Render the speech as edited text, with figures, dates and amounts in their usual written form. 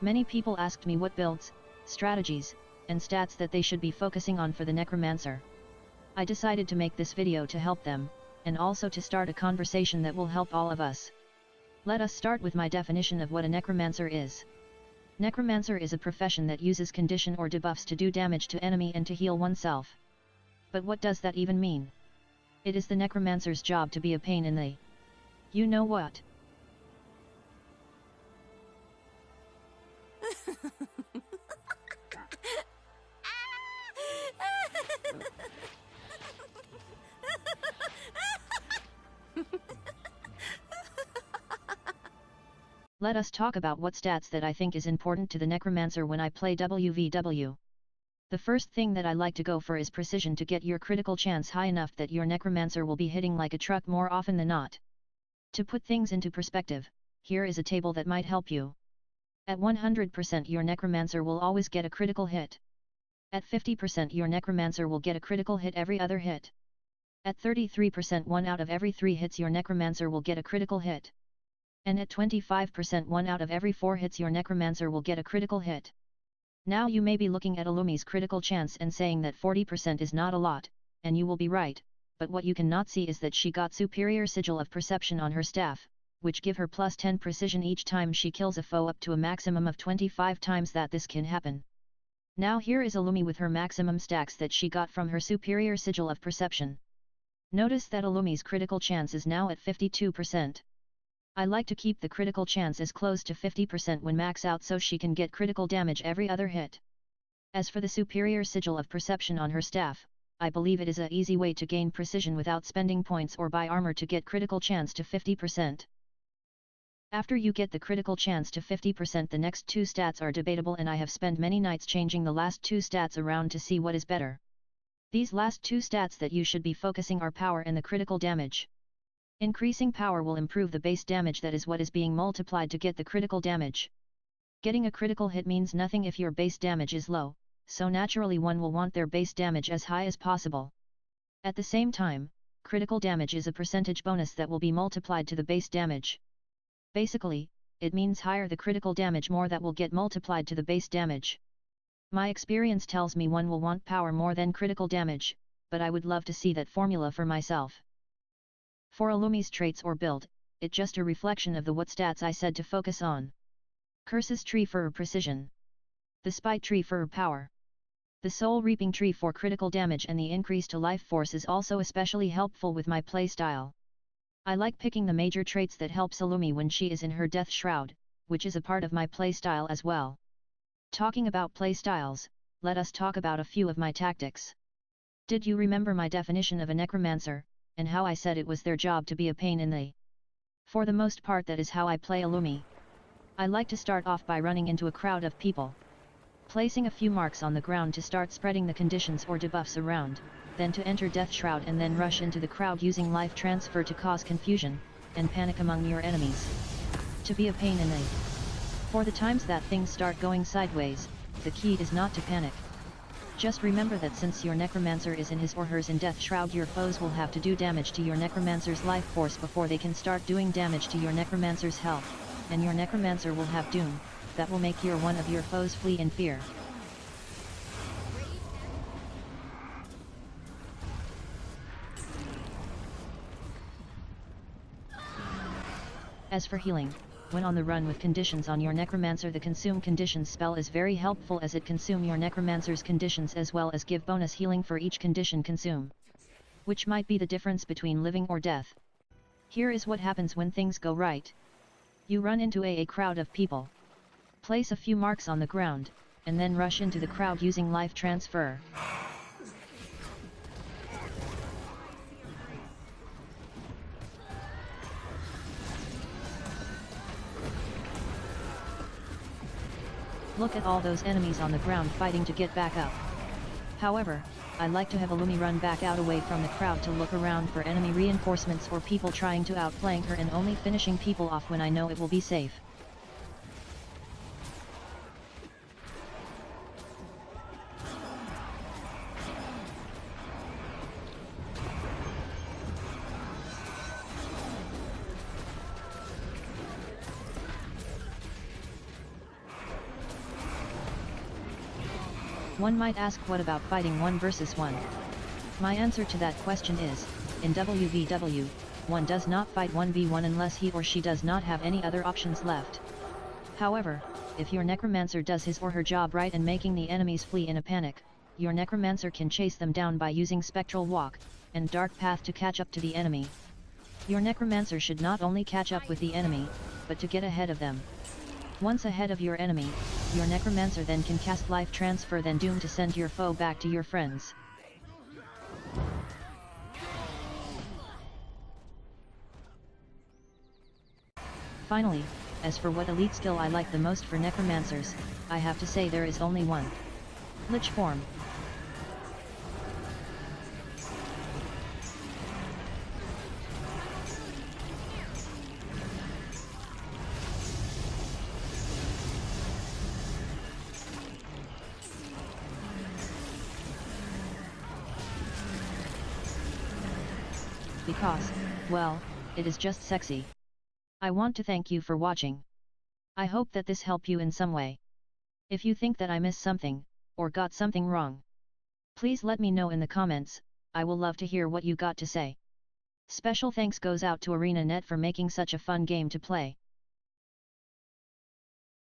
Many people asked me what builds, strategies, and stats that they should be focusing on for the necromancer. I decided to make this video to help them, and also to start a conversation that will help all of us. Let us start with my definition of what a necromancer is. Necromancer is a profession that uses condition or debuffs to do damage to enemy and to heal oneself. But what does that even mean? It is the necromancer's job to be a pain in the... you know what? Let us talk about what stats that I think is important to the necromancer when I play WvW. The first thing that I like to go for is precision to get your critical chance high enough that your necromancer will be hitting like a truck more often than not. To put things into perspective, here is a table that might help you. At 100% your necromancer will always get a critical hit. At 50% your necromancer will get a critical hit every other hit. At 33% 1 out of every 3 hits your necromancer will get a critical hit. And at 25% 1 out of every 4 hits your necromancer will get a critical hit. Now you may be looking at Illumi's critical chance and saying that 40% is not a lot, and you will be right, but what you cannot see is that she got superior sigil of perception on her staff, which give her plus 10 precision each time she kills a foe up to a maximum of 25 times that this can happen. Now here is Illumi with her maximum stacks that she got from her superior sigil of perception. Notice that Illumi's critical chance is now at 52%. I like to keep the critical chance as close to 50% when max out so she can get critical damage every other hit. As for the superior sigil of perception on her staff, I believe it is a easy way to gain precision without spending points or buy armor to get critical chance to 50%. After you get the critical chance to 50%, the next 2 stats are debatable, and I have spent many nights changing the last 2 stats around to see what is better. These last 2 stats that you should be focusing are power and the critical damage. Increasing power will improve the base damage, that is what is being multiplied to get the critical damage. Getting a critical hit means nothing if your base damage is low, so naturally one will want their base damage as high as possible. At the same time, critical damage is a percentage bonus that will be multiplied to the base damage. Basically, it means higher the critical damage, more that will get multiplied to the base damage. My experience tells me one will want power more than critical damage, but I would love to see that formula for myself. For Illumi's traits or build, it just a reflection of the what stats I said to focus on. Curses tree for her precision. The spite tree for her power. The soul reaping tree for critical damage, and the increase to life force is also especially helpful with my playstyle. I like picking the major traits that helps Illumi when she is in her death shroud, which is a part of my playstyle as well. Talking about playstyles, let us talk about a few of my tactics. Did you remember my definition of a necromancer, and how I said it was their job to be a pain in the... For the most part that is how I play Illumi. I like to start off by running into a crowd of people, placing a few marks on the ground to start spreading the conditions or debuffs around, then to enter Death Shroud and then rush into the crowd using life transfer to cause confusion and panic among your enemies. To be a pain in the... For the times that things start going sideways, the key is not to panic. Just remember that since your necromancer is in his or hers in Death Shroud, your foes will have to do damage to your necromancer's life force before they can start doing damage to your necromancer's health, and your necromancer will have doom, that will make one of your foes flee in fear. As for healing, when on the run with conditions on your necromancer, the consume conditions spell is very helpful, as it consume your necromancer's conditions as well as give bonus healing for each condition consume, which might be the difference between living or death. Here is what happens when things go right. You run into a crowd of people, place a few marks on the ground, and then rush into the crowd using life transfer. Look at all those enemies on the ground fighting to get back up. However, I like to have Illumi run back out away from the crowd to look around for enemy reinforcements or people trying to outflank her, and only finishing people off when I know it will be safe. One might ask, what about fighting 1 versus 1? My answer to that question is, in WvW, one does not fight 1v1 unless he or she does not have any other options left. However, if your necromancer does his or her job right and making the enemies flee in a panic, your necromancer can chase them down by using spectral walk and dark path to catch up to the enemy. Your necromancer should not only catch up with the enemy, but to get ahead of them. Once ahead of your enemy, your necromancer then can cast life transfer, then doom to send your foe back to your friends. Finally, as for what elite skill I like the most for necromancers, I have to say there is only one. Lich form. Because, well, it is just sexy. I want to thank you for watching. I hope that this helped you in some way. If you think that I missed something, or got something wrong, please let me know in the comments. I will love to hear what you got to say. Special thanks goes out to ArenaNet for making such a fun game to play.